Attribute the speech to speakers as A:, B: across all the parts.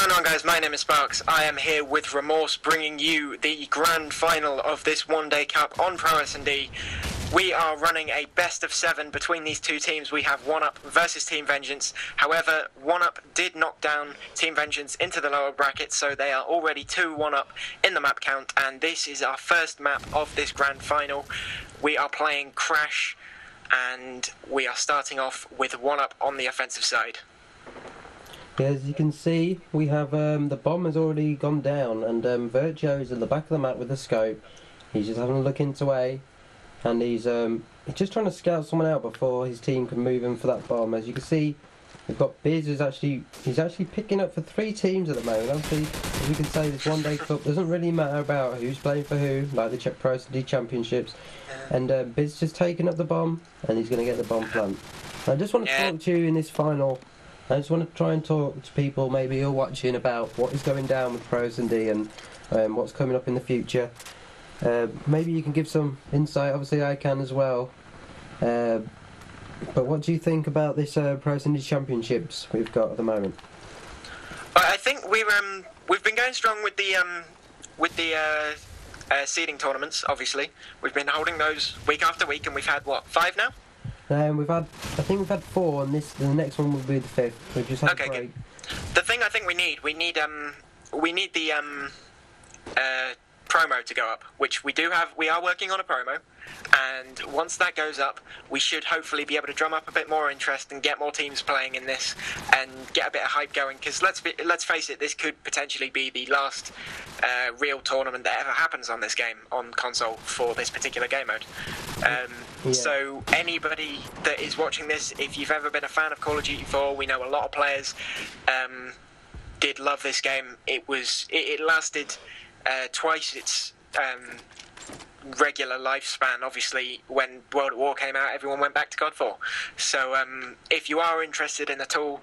A: going on, guys? My name is Sparx. I am here with Remorse, bringing you the grand final of this one-day cup on ProSND. We are running a best of 7 between these two teams. We have 1UP versus Team Vengeance. However, 1UP did knock down Team Vengeance into the lower bracket, so they are already 2-1 up in the map count, and this is our first map of this grand final. We are playing Crash, and we are starting off with 1UP on the offensive side.
B: As you can see, we have the bomb has already gone down, and Virgio's at the back of the map with the scope. He's just having a look into A, and he's just trying to scout someone out before his team can move in for that bomb. As you can see, we've got Biz who's actually picking up for 3 teams at the moment. Obviously, as we can say, this one-day cup doesn't really matter about who's playing for who, like the ProSND championships. And Biz just taking up the bomb, and he's going to get the bomb plant. I just want to talk to you in this final. I just want to try and talk to people maybe who are watching about what is going down with ProSND and what's coming up in the future. Maybe you can give some insight. Obviously I can as well. But what do you think about this ProSND championships we've got at the moment?
A: I think we've been going strong with the seeding tournaments. Obviously, we've been holding those week after week, and we've had what, 5 now?
B: I think we've had 4, and the next one will be the 5th. We've just had a break.
A: Good. The thing I think we need the promo to go up, which we do have. We are working on a promo, and once that goes up, we should hopefully be able to drum up a bit more interest and get more teams playing in this and get a bit of hype going. Because let's face it, this could potentially be the last real tournament that ever happens on this game on console for this particular game mode. So anybody that is watching this, if you've ever been a fan of Call of Duty 4, we know a lot of players did love this game. It lasted twice its regular lifespan. Obviously, when World at War came out, everyone went back to God 4. So if you are interested in the tool,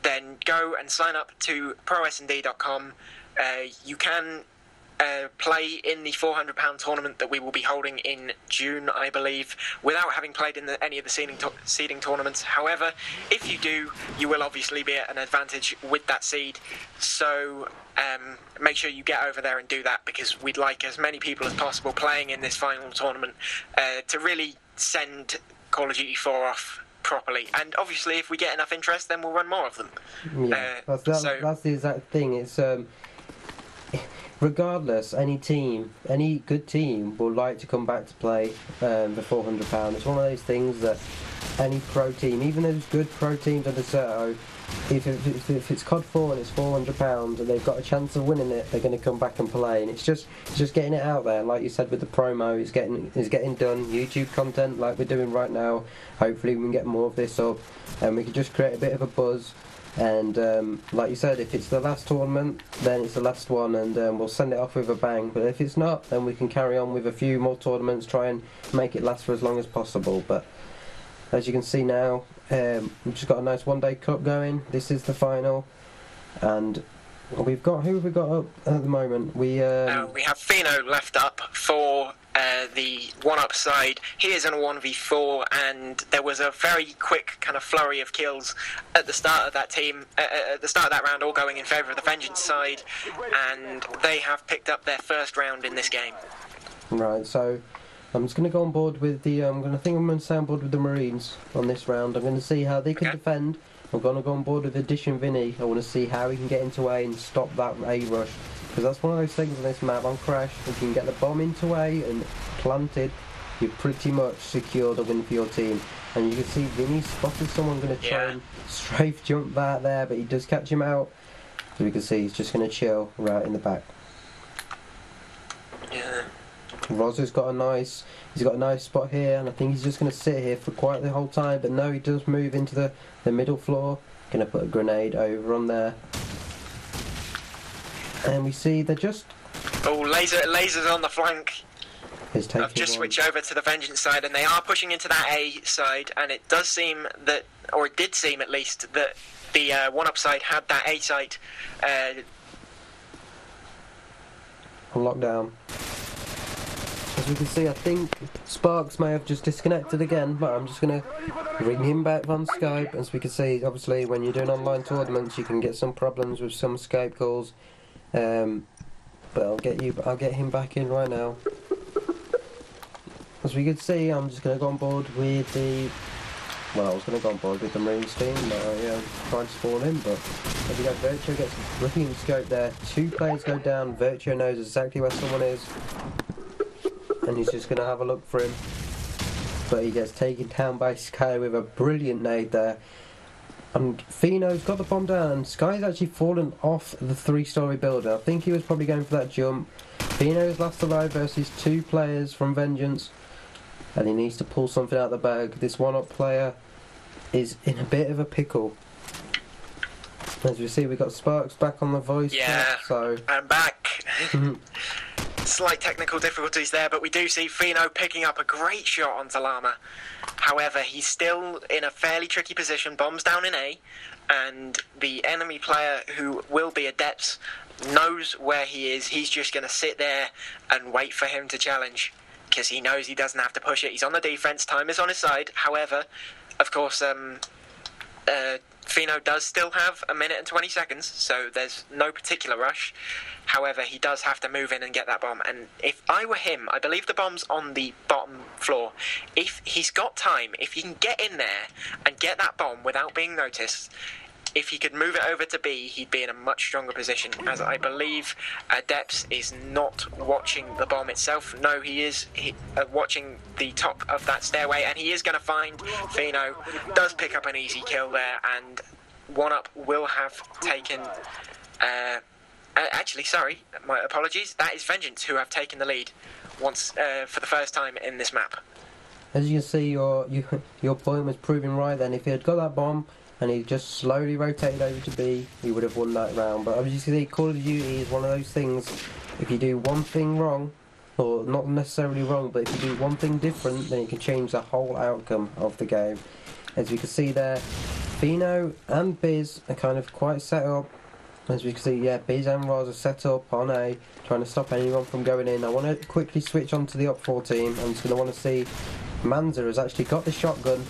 A: then go and sign up to ProSND.com. You can play in the £400 tournament that we will be holding in June, I believe, without having played in any of the seeding tournaments. However, if you do, you will obviously be at an advantage with that seed. So make sure you get over there and do that, because we'd like as many people as possible playing in this final tournament to really send Call of Duty 4 off properly. And obviously, if we get enough interest, then we'll run more of them.
B: Yeah, that's the exact thing. It's regardless, any good team will like to come back to play the £400. It's one of those things that any pro team, even those good pro teams under Certo, if it's COD 4 and it's £400 and they've got a chance of winning it, they're going to come back and play. And it's just getting it out there, like you said with the promo. It's getting done. YouTube content like we're doing right now. Hopefully we can get more of this up, and we can just create a bit of a buzz. And like you said, if it's the last tournament, then it's the last one, and we'll send it off with a bang. But if it's not, then we can carry on with a few more tournaments, try and make it last for as long as possible. But as you can see now, we've just got a nice one-day cup going. This is the final, and we've got, who have we got up at the moment? We have
A: Fino left up for the 1UP side. He is in a 1v4, and there was a very quick kind of flurry of kills at the start of that team, at the start of that round, all going in favour of the Vengeance side, and they have picked up their first round in this game.
B: Right, so I'm just going to go on board with the, I'm going to stay on board with the Marines on this round. I'm going to see how they can defend. I'm going to go on board with Edition Vinny. I want to see how he can get into A and stop that A rush. Because that's one of those things on this map, on Crash, if you can get the bomb into A and planted, you've pretty much secured a win for your team. And you can see Vinny spotted someone going to try and strafe jump that there, but he does catch him out. So you can see he's just going to chill right in the back.
A: Yeah.
B: Roz's got a nice spot here, and I think he's just going to sit here for quite the whole time. But no, he does move into the middle floor. Going to put a grenade over on there. And we see they're just...
A: Oh, lasers on the flank. I've just switched over to the Vengeance side, and they are pushing into that A side, and it does seem that, or it did seem at least, that the 1UP side had that A site
B: on lockdown. As we can see, I think Sparx may have just disconnected again, but I'm just going to ring him back on Skype. As we can see, obviously, when you're doing online tournaments, you can get some problems with some Skype calls. But I'll get him back in right now. As we can see, I'm just going to go on board with the... Well, I was going to go on board with the Marines team, but I tried to spawn in, but there we go. Virtue gets a brilliant scope there. 2 players go down. Virtue knows exactly where someone is, and he's just going to have a look for him. But he gets taken down by Sky with a brilliant nade there. And Fino's got the bomb down, and Sky's actually fallen off the 3-story building. I think he was probably going for that jump. Fino's last alive versus 2 players from Vengeance, and he needs to pull something out of the bag. This 1-up player is in a bit of a pickle. As we see, we've got Sparx back on the voice.
A: Yeah,
B: so
A: I'm back. Slight technical difficulties there, but we do see Fino picking up a great shot onto Llama. However, he's still in a fairly tricky position. Bombs down in A, and the enemy player, who will be Adepts, knows where he is. He's just going to sit there and wait for him to challenge, because he knows he doesn't have to push it. He's on the defense. Time is on his side. However, of course, Fino does still have 1 minute and 20 seconds, so there's no particular rush. However, he does have to move in and get that bomb, and if I were him, I believe the bomb's on the bottom floor. If he's got time, if he can get in there and get that bomb without being noticed, if he could move it over to B, he'd be in a much stronger position, as I believe Adepts is not watching the bomb itself. No, he is watching the top of that stairway, and he is going to find Fino. Does pick up an easy kill there, and 1-up will have taken... actually, sorry, my apologies. That is Vengeance who have taken the lead once for the first time in this map.
B: As you can see, your point was proving right then. If he had got that bomb and he just slowly rotated over to B, he would have won that round. But as you see, Call of Duty is one of those things, if you do one thing wrong, or not necessarily wrong, but if you do one thing different, then it can change the whole outcome of the game. As you can see there, Fino and Biz are kind of quite set up. As we can see, yeah, Biz and Roz are set up on A, trying to stop anyone from going in. I want to quickly switch on to the Up 4 team. I'm just going to want to see Manza has actually got the shotgun.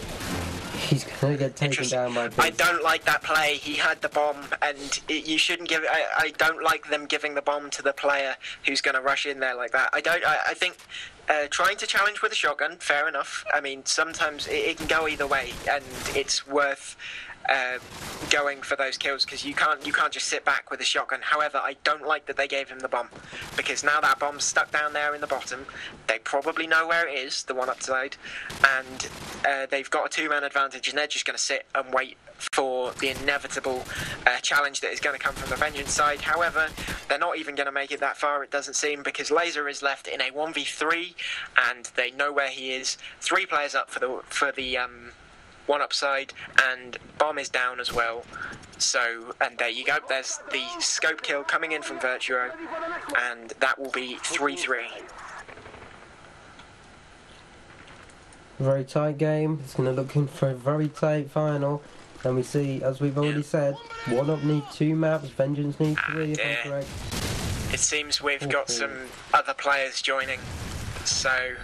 B: He's going to get taken down by Biz.
A: I don't like that play. He had the bomb, and you shouldn't give it. I don't like them giving the bomb to the player who's going to rush in there like that. I think trying to challenge with a shotgun, fair enough. I mean, sometimes it can go either way, and it's worth going for those kills, because you can't just sit back with a shotgun. However, I don't like that they gave him the bomb, because now that bomb's stuck down there in the bottom, they probably know where it is, the 1-up side, and they've got a 2-man advantage, and they're just going to sit and wait for the inevitable challenge that is going to come from the Vengeance side. However, they're not even going to make it that far, it doesn't seem, because Laser is left in a 1v3, and they know where he is. 3 players up for the 1-up side, and bomb is down as well. So, and there you go, there's the scope kill coming in from Virtuo, and that will be 3-3.
B: Very tight game. It's going to look in for a very tight final. And we see, as we've already said, 1-up need 2 maps, Vengeance need 3 if I'm correct.
A: It seems we've got some other players joining, so...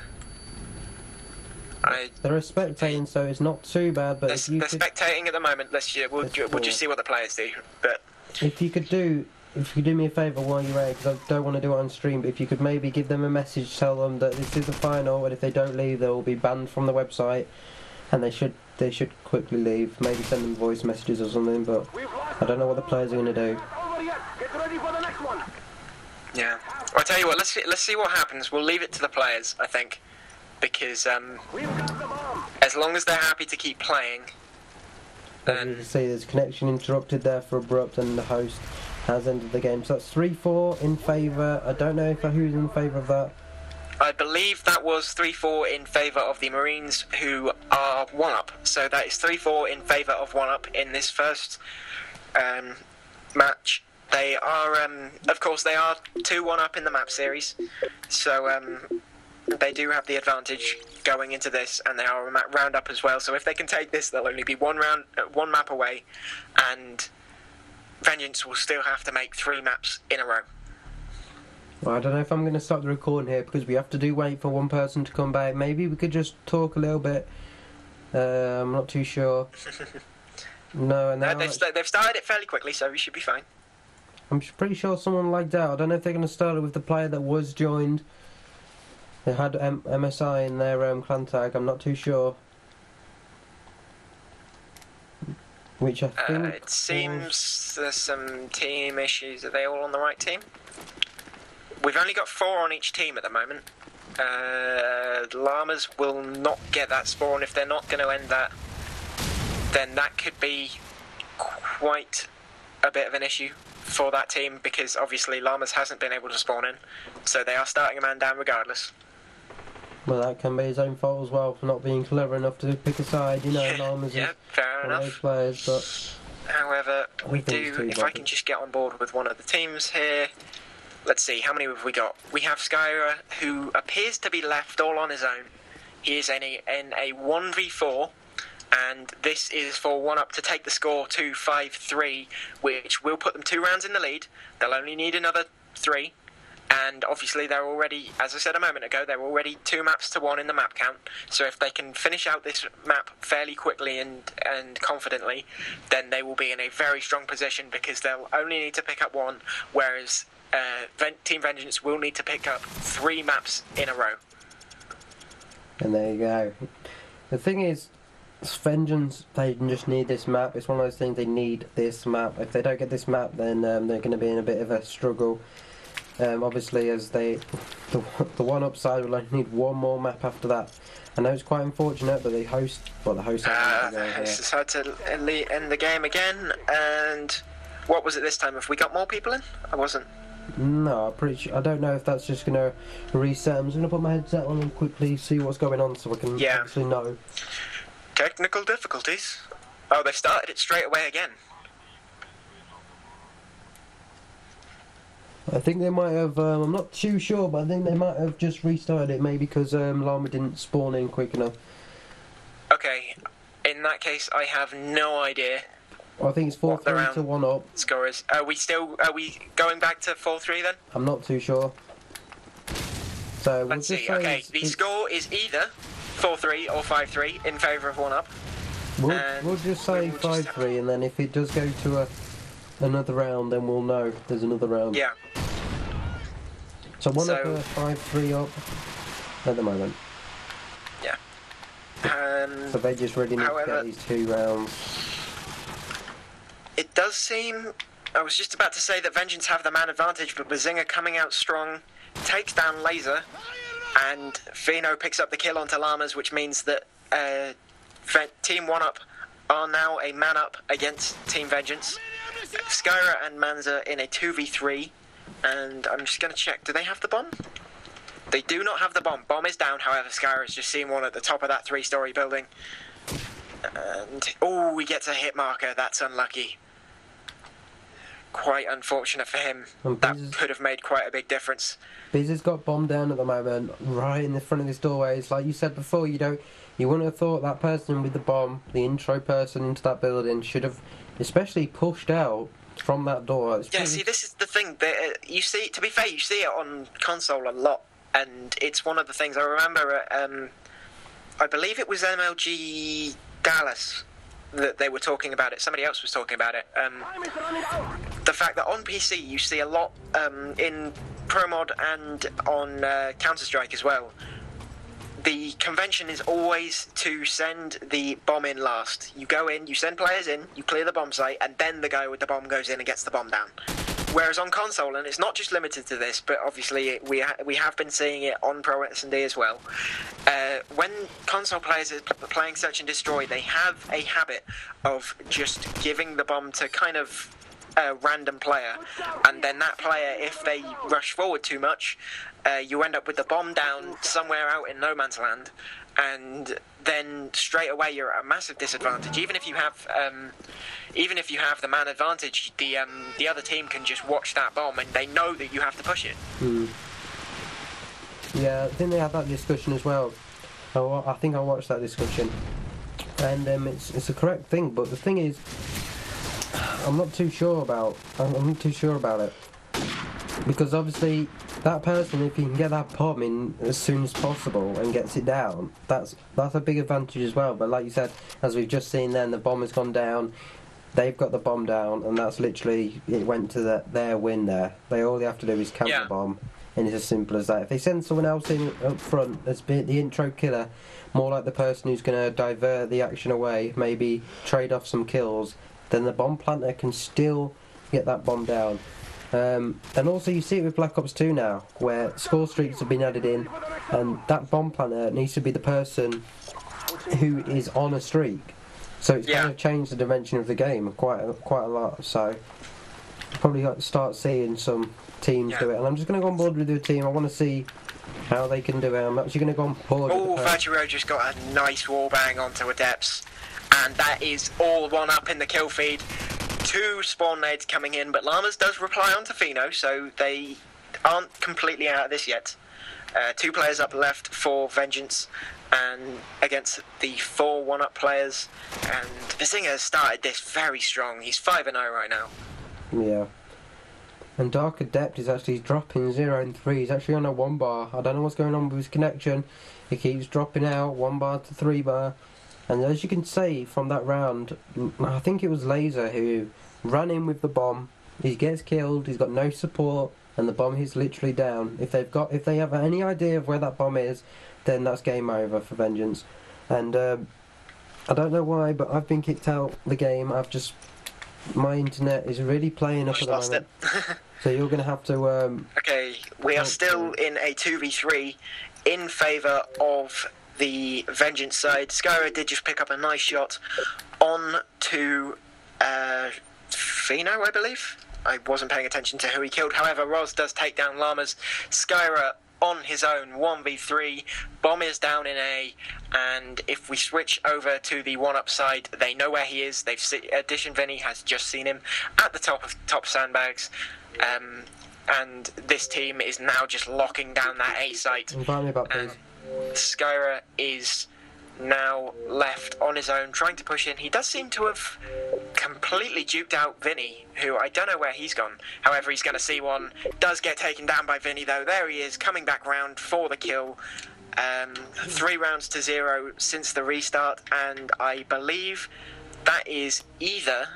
B: They're spectating, so it's not too bad. But
A: they're spectating at the moment. We'll just see what the players do. But
B: if you could do me a favour while you're out, because I don't want to do it on stream, but if you could maybe give them a message, tell them that this is the final, and if they don't leave, they will be banned from the website, and they should quickly leave. Maybe send them voice messages or something. But I don't know what the players are going to do.
A: Yeah, I'll tell you what. Let's see what happens. We'll leave it to the players, I think. Because as long as they're happy to keep playing, then...
B: You can see there's connection interrupted there for Abrupt, and the host has ended the game. So that's 3-4 in favour. I don't know who's in favour of that.
A: I believe that was 3-4 in favour of the Marines, who are 1-up. So that is 3-4 in favour of 1-up in this first match. They are, of course, they are 2 1-up in the map series. So they do have the advantage going into this, and they are a round up as well. So if they can take this, they'll only be one map away, and Vengeance will still have to make 3 maps in a row.
B: Well, I don't know if I'm going to stop the recording here because we have to wait for one person to come back. Maybe we could just talk a little bit. I'm not too sure. No,
A: they've started it fairly quickly, so we should be fine.
B: I'm pretty sure someone lagged out. I don't know if they're going to start it with the player that was joined. They had MSI in their clan tag. I'm not too sure. Which I think
A: it seems there's some team issues. Are they all on the right team? We've only got 4 on each team at the moment. Llamas will not get that spawn. If they're not going to end that, then that could be quite a bit of an issue for that team, because obviously Llamas hasn't been able to spawn in, so they are starting a man down regardless.
B: Well, that can be his own fault as well for not being clever enough to pick a side. You know, Llamas
A: yeah, fair enough.
B: Those players, but
A: however, we do. If I can just get on board with one of the teams here. Let's see, how many have we got? We have Skyra, who appears to be left all on his own. He is in a 1v4, and this is for 1-up to take the score to 5-3, which will put them 2 rounds in the lead. They'll only need another 3, and obviously they're already, as I said a moment ago, they're already 2 maps to 1 in the map count. So if they can finish out this map fairly quickly and confidently, then they will be in a very strong position, because they'll only need to pick up 1, whereas Team Vengeance will need to pick up 3 maps in a row.
B: And there you go. The thing is, Vengeance, they just need this map. It's one of those things, they need this map. If they don't get this map, then they're going to be in a bit of a struggle. Obviously, as the 1-up side will only need 1 more map after that. I know it's quite unfortunate, but the host
A: has had to end the game again. And what was it this time? Have we got more people in? I wasn't.
B: No, I'm pretty sure. I don't know if that's just going to reset. I'm just going to put my headset on and quickly see what's going on so I can actually know.
A: Technical difficulties. Oh, they've started it straight away again.
B: I think they might have, I'm not too sure, but I think they might have just restarted it, maybe because Llama didn't spawn in quick enough.
A: Okay, in that case, I have no idea.
B: I think it's 4-3 to 1-up.
A: Score is. Are we going back to 4-3 then?
B: I'm not too sure. So
A: let's see. Okay, the score is either 4-3 or 5-3 in favour of 1-up.
B: We'll just say 5-3, and then if it does go to another round, then we'll know there's another round.
A: Yeah.
B: So 1-up, 5-3 up at the moment.
A: Yeah.
B: So they just really need to get these 2 rounds.
A: It does seem, I was just about to say that Vengeance have the man advantage, but Bazinga coming out strong, takes down Laser, and Fino picks up the kill onto Llamas, which means that Team 1-up are now a man up against Team Vengeance. Skyra and Manza in a 2v3, and I'm just going to check, do they have the bomb? They do not have the bomb. Bomb is down, however, Skyra's just seen one at the top of that 3-story building. And, oh, we get a hit marker, that's unlucky. Quite unfortunate for him. That could have made quite a big difference.
B: Biz has got bomb down at the moment, right in the front of this doorway. It's like you said before, you wouldn't have thought that person with the bomb, the intro person into that building, should have especially pushed out from that door.
A: Yeah, see, this is the thing. You see, to be fair, you see it on console a lot, and it's one of the things I remember. I believe it was MLG Dallas that they were talking about it. Somebody else was talking about it. The fact that on PC you see a lot in Pro Mod and on Counter-Strike as well. The convention is always to send the bomb in last. You go in, you send players in, you clear the bomb site, and then the guy with the bomb goes in and gets the bomb down. Whereas on console, and it's not just limited to this, but obviously we have been seeing it on ProSND as well, when console players are playing Search and Destroy, they have a habit of just giving the bomb to kind of a random player, and then that player, if they rush forward too much, you end up with the bomb down somewhere out in no man's land, and then straight away you're at a massive disadvantage. Even if you have the man advantage, the other team can just watch that bomb and they know that you have to push it.
B: Yeah, I think they had that discussion as well. I think I watched that discussion, and it's a correct thing. But the thing is, I'm not too sure about it. Because obviously, that person, if he can get that bomb in as soon as possible and gets it down, that's a big advantage as well. But like you said, as we've just seen then, the bomb has gone down, they've got the bomb down, and that's literally, it went to their win there. All they have to do is count the bomb, and it's as simple as that. If they send someone else in up front as the intro killer, more like the person who's going to divert the action away, maybe trade off some kills, then the bomb planter can still get that bomb down. And also you see it with Black Ops 2 now, where score streaks have been added in, and that bomb planter needs to be the person who is on a streak. So it's kind of changed the dimension of the game quite a lot. So probably got to start seeing some teams do it. And I'm just going to go on board with the team. I want to see how they can do it. I'm actually going to go on board.
A: Oh, Virtuo just got a nice wallbang onto Adepts, and that is all one up in the kill feed. 2 spawn nades coming in, but Llamas does reply onto Fino, so they aren't completely out of this yet. 2 players up left for Vengeance, and against the 4 1-up players, and Vizinger has started this very strong. He's 5-0 right now.
B: Yeah. And Dark Adept is actually dropping 0 and 3. He's actually on a 1 bar. I don't know what's going on with his connection. He keeps dropping out 1 bar to 3 bar. And as you can see from that round, I think it was Laser who ran in with the bomb. He gets killed, he's got no support, and the bomb is literally down. If they have any idea of where that bomb is, then that's game over for Vengeance. And I don't know why, but I've been kicked out the game. My internet is really playing up at the moment. So you're going to have to...
A: okay, we are still in a 2v3 in favour of the Vengeance side. Skyra did just pick up a nice shot on to Fino, I believe. I wasn't paying attention to who he killed. However, Roz does take down Llamas. Skyra on his own, 1v3. Bomb is down in A, and if we switch over to the 1-up side, they know where he is. Addition Vinny has just seen him at the top sandbags. And this team is now just locking down that A site.
B: Invite me back, please.
A: Skyra is now left on his own, trying to push in. He does seem to have completely duped out Vinny, who I don't know where he's gone. However, he's going to see one. Does get taken down by Vinny, though. There he is, coming back round for the kill. 3 rounds to 0 since the restart, and I believe that is either...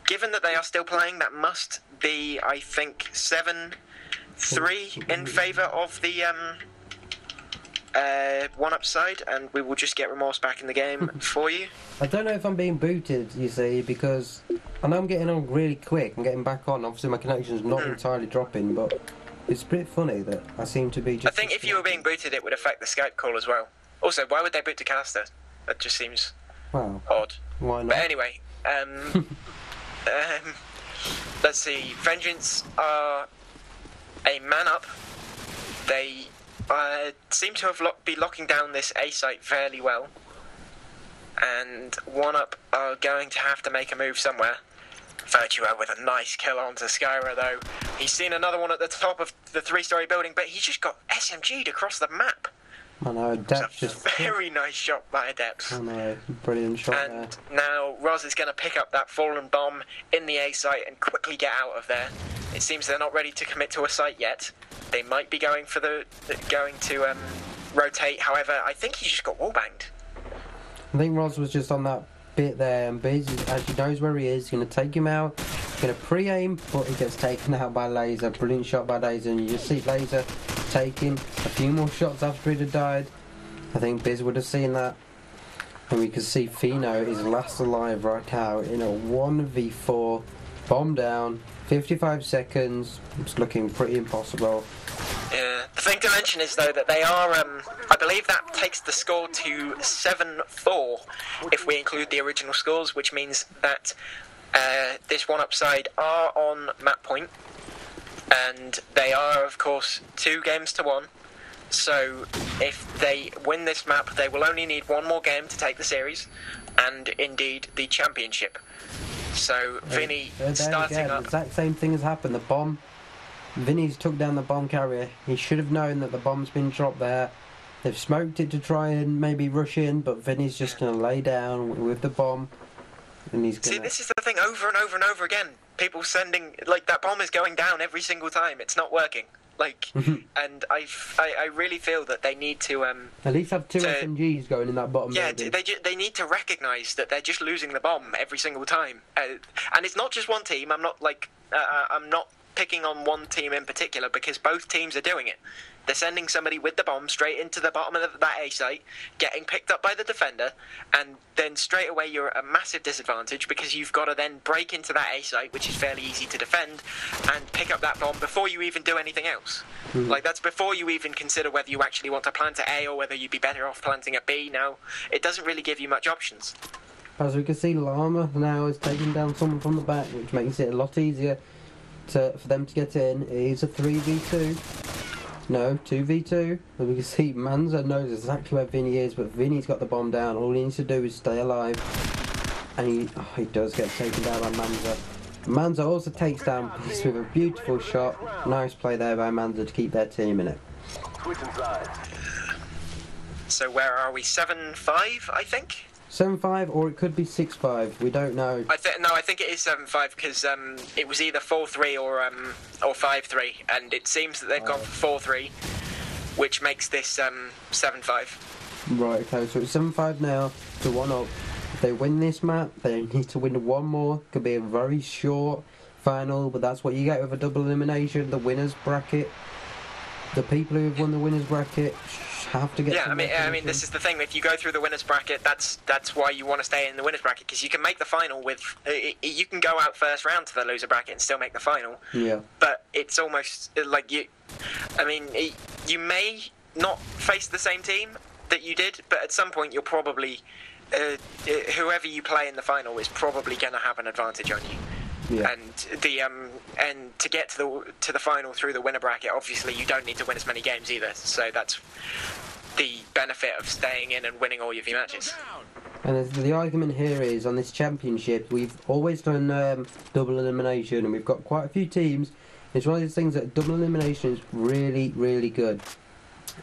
A: given that they are still playing, that must be, I think, 7-3 in favour of the 1-up side, and we will just get Remorse back in the game for you.
B: I don't know if I'm being booted, you see, because I know I'm getting on really quick. I'm getting back on. Obviously, my connection's not entirely dropping, but it's pretty funny that I seem to be just...
A: I think if you were being booted, it would affect the Skype call as well. Also, why would they boot to Caster? That just seems odd.
B: Why not?
A: But anyway, let's see. Vengeance are a man up. They seem to have be locking down this A site fairly well, and 1-up are going to have to make a move somewhere. Virtuo with a nice kill onto Skyra, though. He's seen another one at the top of the 3-story building, but he just got SMG'd across the map.
B: I know, Adepts just...
A: very nice shot by Adepts.
B: I know, brilliant shot there.
A: And now Roz is going to pick up that fallen bomb in the A site and quickly get out of there. It seems they're not ready to commit to a site yet. They might be going for going to rotate. However, I think he just got wallbanged.
B: I think Roz was just on that bit there, and Biz actually knows where he is. He's going to take him out. He's going to pre-aim, but he gets taken out by Laser. Brilliant shot by Laser, and you just see Laser taking a few more shots after he'd have died. I think Biz would have seen that. And we can see Fino is last alive right now in a 1v4. Bomb down, 55 seconds. It's looking pretty impossible.
A: Yeah. The thing to mention is, though, that they are, I believe that takes the score to 7-4 if we include the original scores, which means that this 1-up side are on map point, and they are, of course, 2 games to 1. So if they win this map, they will only need 1 more game to take the series, and indeed the championship. So Vinny starting up.
B: The exact same thing has happened. The bomb. Vinny's took down the bomb carrier. He should have known that the bomb's been dropped there. They've smoked it to try and maybe rush in, but Vinny's just going to lay down with the bomb. And he's gonna...
A: See, this is the thing over and over and over again. people sending, like, that bomb is going down every single time. It's not working. Like, and I really feel that they need to
B: at least have two SMGs going in that bottom.
A: Yeah,
B: building.
A: they need to recognise that they're just losing the bomb every single time, and it's not just one team. I'm not picking on one team in particular because both teams are doing it. They're sending somebody with the bomb straight into the bottom of that A site, getting picked up by the defender, and then straight away you're at a massive disadvantage because you've got to then break into that A site, which is fairly easy to defend, and pick up that bomb before you even do anything else. Like, that's before you even consider whether you actually want to plant at A or whether you'd be better off planting at B. Now, it doesn't really give you much options.
B: As we can see, Llama now is taking down someone from the back, which makes it a lot easier for them to get in. It is a 3v2. No, 2v2. As we can see, Manza knows exactly where Vinny is, but Vinny's got the bomb down. All he needs to do is stay alive. And he does get taken down by Manza. Manza also takes down Beast with a beautiful shot. Nice play there by Manza to keep their team in it.
A: So where are we? 7-5, I think?
B: 7-5, or it could be 6-5. We don't know.
A: I think it is 7-5 because it was either 4-3 or 5-3, and it seems that they've gone for 4-3, which makes this 7-5.
B: Right. Okay. So it's 7-5 now to 1-up. If they win this map, they need to win one more. Could be a very short final, but that's what you get with a double elimination. The winners bracket. The people who have won the winners bracket have to get.
A: Yeah, I mean, this is the thing. If you go through the winners bracket, that's why you want to stay in the winners bracket, because you can make the final with. You can go out first round to the loser bracket and still make the final.
B: Yeah.
A: But it's almost like you. I mean, you may not face the same team that you did, but at some point you'll probably. Whoever you play in the final is probably going to have an advantage on you.
B: Yeah.
A: And to get to the final through the winner bracket, obviously you don't need to win as many games either. So that's the benefit of staying in and winning all of your matches.
B: And the argument here is, on this championship, we've always done double elimination, and we've got quite a few teams. It's one of those things that double elimination is really, really good.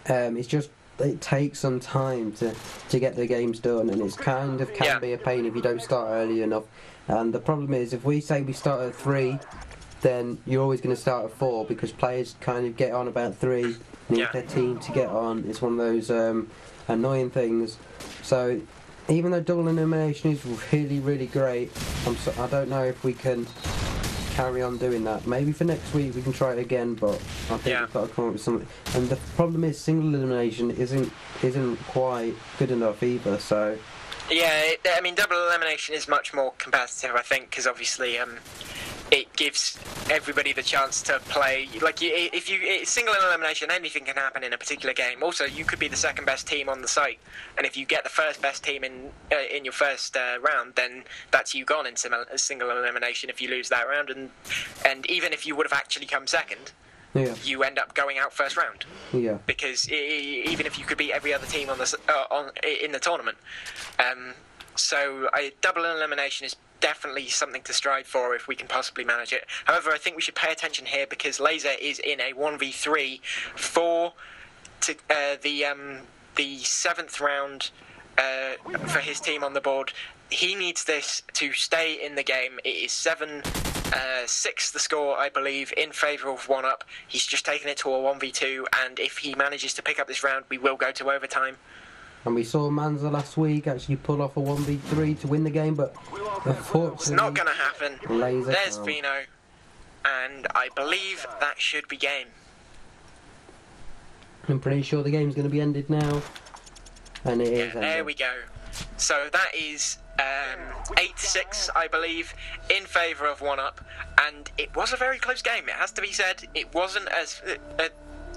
B: It's just it takes some time to get the games done, and it's kind of can be a pain if you don't start early enough. And the problem is, if we say we start at 3, then you're always going to start at 4, because players kind of get on about 3, need their team to get on. It's one of those annoying things. So even though double elimination is really, really great, I don't know if we can carry on doing that. Maybe for next week we can try it again, but I think we've got to come up with something. And the problem is, single elimination isn't quite good enough either. So
A: yeah, I mean, double elimination is much more competitive, I think, because obviously it gives everybody the chance to play. Like, if you single elimination, anything can happen in a particular game. Also, you could be the second best team on the site, and if you get the first best team in your first round, then that's you gone in single elimination if you lose that round, and even if you would have actually come second, you end up going out first round.
B: Yeah.
A: Because even if you could beat every other team in the tournament, so double elimination is definitely something to strive for if we can possibly manage it. However, I think we should pay attention here because Laser is in a 1v3 for the 7th round for his team on the board. He needs this to stay in the game. It is 7-6 the score, I believe, in favour of 1-up. He's just taken it to a 1v2, and if he manages to pick up this round, we will go to overtime.
B: And we saw Manza last week actually pull off a 1v3 to win the game, but unfortunately
A: it's not going to happen. There's
B: can't.
A: Vino, and I believe that should be game.
B: I'm pretty sure the game's going to be ended now, and it is.
A: There we go. So that is 8-6, I believe, in favour of 1-up, and it was a very close game. It has to be said. It wasn't as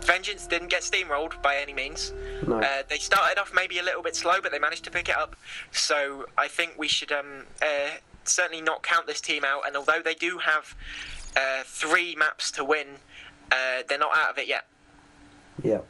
A: Vengeance didn't get steamrolled by any means.
B: No.
A: They started off maybe a little bit slow, but they managed to pick it up. So I think we should certainly not count this team out. And although they do have 3 maps to win, they're not out of it yet.
B: Yeah.